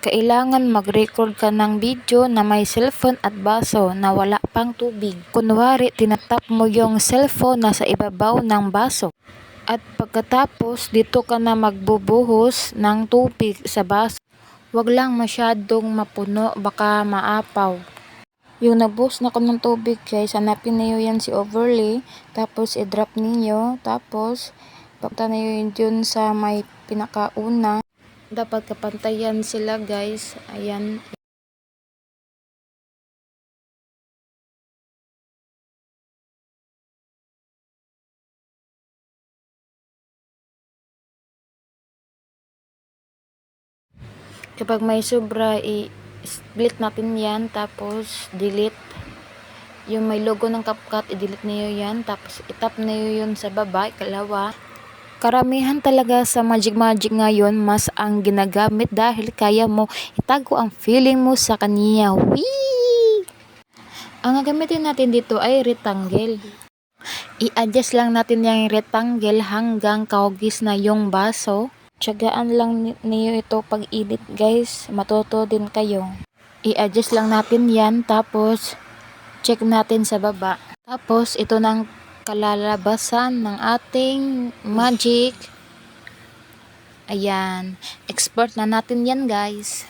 Kailangan mag-record ka ng video na may cellphone at baso na wala pang tubig. Kunwari, tinatap mo yung cellphone na sa ibabaw ng baso. At pagkatapos, dito ka na magbubuhos ng tubig sa baso. Wag lang masyadong mapuno, baka maapaw. Yung nagbuhos na ko ng tubig guys, hanapin niyo yan si overlay. Tapos i-drop niyo. Tapos, papunta niyo yun dun sa may pinakauna. Dapat kapantayan sila guys. Ayan. Kapag may sobra, i-split natin yan. Tapos, delete. Yung may logo ng CapCut, i-delete niyo yan. Tapos, itap niyo yun sa baba, ikalawa. Karamihan talaga sa Magic ngayon, mas ang ginagamit dahil kaya mo itago ang feeling mo sa kanya. Whee! Ang gagamitin natin dito ay rectangle. I-adjust lang natin yung rectangle hanggang kahugis na yung baso. Tiyagaan lang niyo ito pag-edit guys. Matuto din kayo. I-adjust lang natin yan. Tapos, check natin sa baba. Tapos, ito nang kalalabasan ng ating Magic. Ayan. Export na natin yan guys.